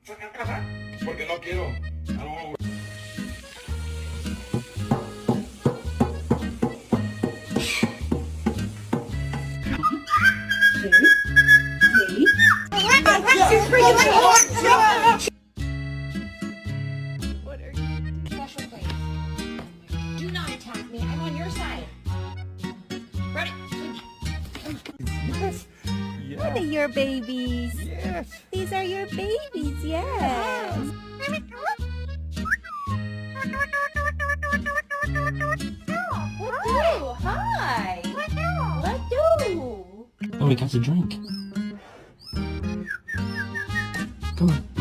sacar casa porque no quiero. What are you? Special place. Do not attack me. I'm on your side. Ready? Yes. What are Yes. your babies? Yes. These are your babies, yes. What do? Hi. What do? Oh, we got a drink. Come on.